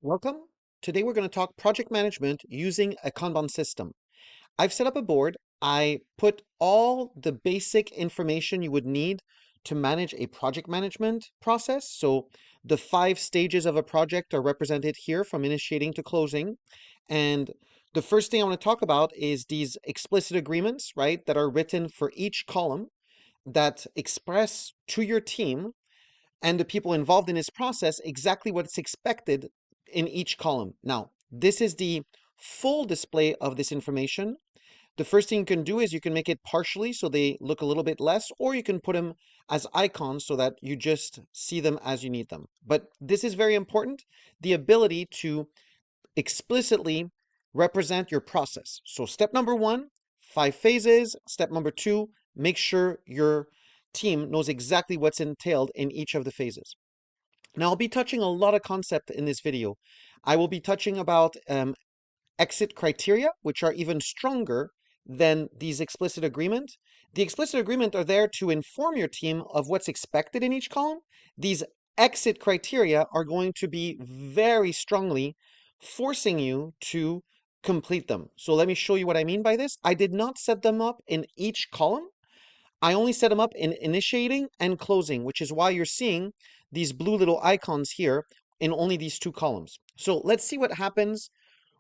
Welcome. Today we're going to talk project management using a Kanban system. I've set up a board. I put all the basic information you would need to manage a project management process. So the 5 stages of a project are represented here from initiating to closing. And the first thing I want to talk about is these explicit agreements, right, that are written for each column that express to your team and the people involved in this process exactly what's expected in each column. Now, this is the full display of this information. The first thing you can do is you can make it partially so they look a little bit less, or you can put them as icons so that you just see them as you need them. But this is very important, the ability to explicitly represent your process. So step number 1, 5 phases. Step number 2, make sure your team knows exactly what's entailed in each of the phases. Now, I'll be touching a lot of concept in this video. I will be touching about exit criteria, which are even stronger than these explicit agreement. The explicit agreement are there to inform your team of what's expected in each column. These exit criteria are going to be very strongly forcing you to complete them. So let me show you what I mean by this. I did not set them up in each column. I only set them up in initiating and closing, which is why you're seeing these blue little icons here in only these 2 columns. So let's see what happens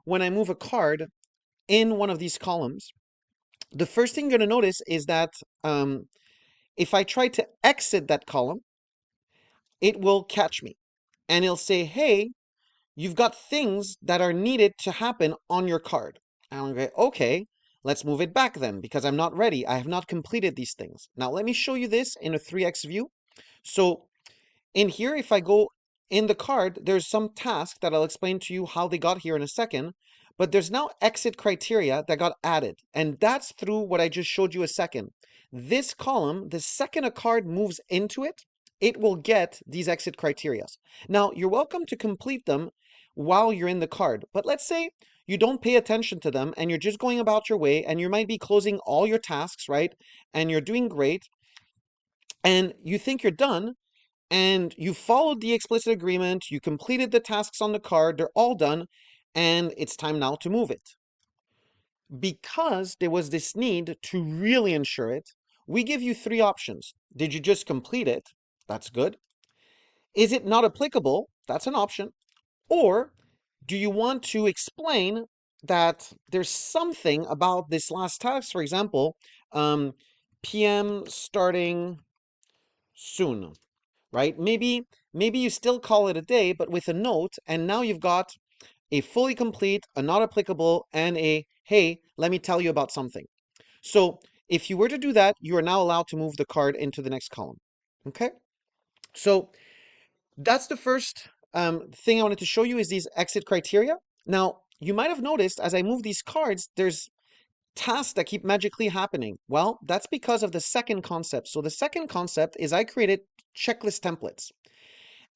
when I move a card in one of these columns. The first thing you're going to notice is that if I try to exit that column, it will catch me. And it'll say, hey, you've got things that are needed to happen on your card. And I'm going to go, okay, let's move it back then, because I'm not ready. I have not completed these things. Now, let me show you this in a 3x view. So in here, if I go in the card, there's some task that I'll explain to you how they got here in a second. But there's now exit criteria that got added. And that's through what I just showed you a second. This column, the second a card moves into it, it will get these exit criteria. Now, you're welcome to complete them while you're in the card. But let's say you don't pay attention to them and you're just going about your way and you might be closing all your tasks, right? And you're doing great. And you think you're done and you followed the explicit agreement, you completed the tasks on the card, they're all done, and it's time now to move it. Because there was this need to really ensure it, we give you 3 options. Did you just complete it? That's good. Is it not applicable? That's an option. Or do you want to explain that there's something about this last task, for example, PM starting soon, right? Maybe you still call it a day, but with a note, and now you've got a fully complete, a not applicable, and a, hey, let me tell you about something. So if you were to do that, you are now allowed to move the card into the next column. Okay? So that's the first thing I wanted to show you is these exit criteria. Now, you might have noticed as I move these cards, there's tasks that keep magically happening. Well, that's because of the second concept. So the second concept is I created checklist templates.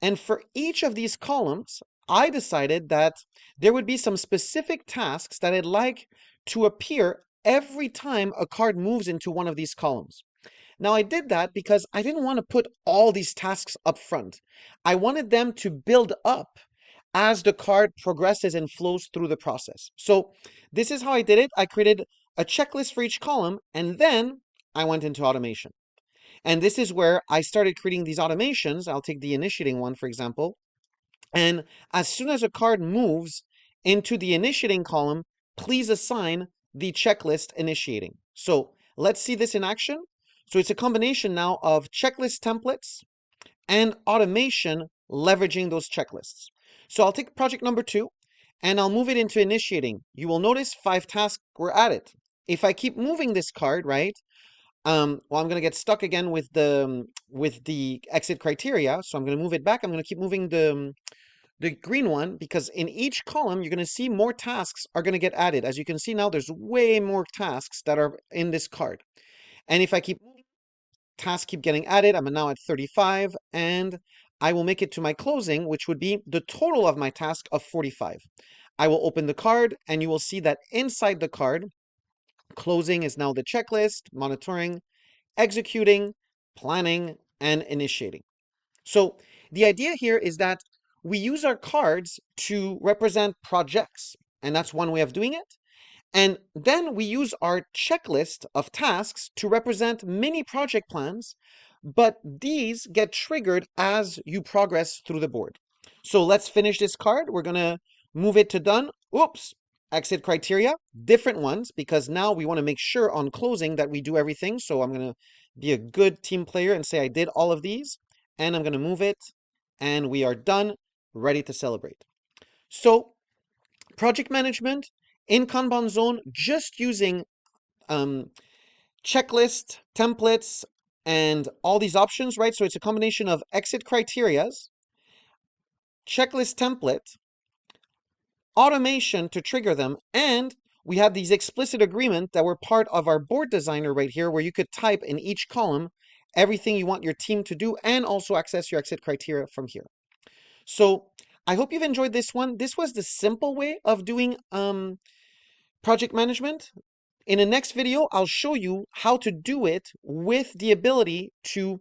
And for each of these columns, I decided that there would be some specific tasks that I'd like to appear every time a card moves into one of these columns. Now, I did that because I didn't want to put all these tasks up front. I wanted them to build up as the card progresses and flows through the process. So this is how I did it. I created a checklist for each column, and then I went into automation. And this is where I started creating these automations. I'll take the initiating one, for example. And as soon as a card moves into the initiating column, please assign the checklist initiating. So let's see this in action. So it's a combination now of checklist templates and automation leveraging those checklists. So I'll take project number 2 and I'll move it into initiating. You will notice 5 tasks were added. If I keep moving this card, right, well, I'm going to get stuck again with the exit criteria. So I'm going to move it back. I'm going to keep moving the green one because in each column, you're going to see more tasks are going to get added. As you can see now, there's way more tasks that are in this card. And if I keep moving, tasks keep getting added. I'm now at 35 and I will make it to my closing, which would be the total of my task of 45. I will open the card and you will see that inside the card, closing is now the checklist, monitoring, executing, planning, and initiating. So the idea here is that we use our cards to represent projects, and that's one way of doing it. And then we use our checklist of tasks to represent mini project plans, but these get triggered as you progress through the board. So let's finish this card. We're gonna move it to done. Oops, exit criteria, different ones, because now we wanna make sure on closing that we do everything. So I'm gonna be a good team player and say I did all of these, and I'm gonna move it, and we are done, ready to celebrate. So project management in Kanban Zone, just using checklist, templates, and all these options, right? So it's a combination of exit criterias, checklist template, automation to trigger them, and we have these explicit agreements that were part of our board designer right here, where you could type in each column everything you want your team to do and also access your exit criteria from here. So I hope you've enjoyed this one. This was the simple way of doing project management. In the next video, I'll show you how to do it with the ability to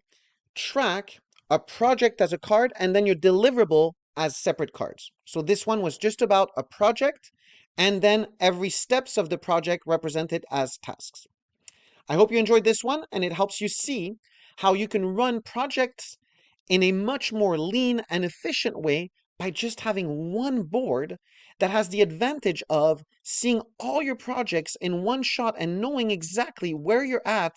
track a project as a card and then your deliverable as separate cards. So this one was just about a project and then every steps of the project represented as tasks. I hope you enjoyed this one and it helps you see how you can run projects in a much more lean and efficient way by just having one board that has the advantage of seeing all your projects in one shot and knowing exactly where you're at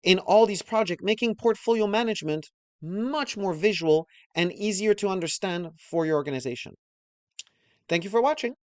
in all these projects, making portfolio management much more visual and easier to understand for your organization. Thank you for watching.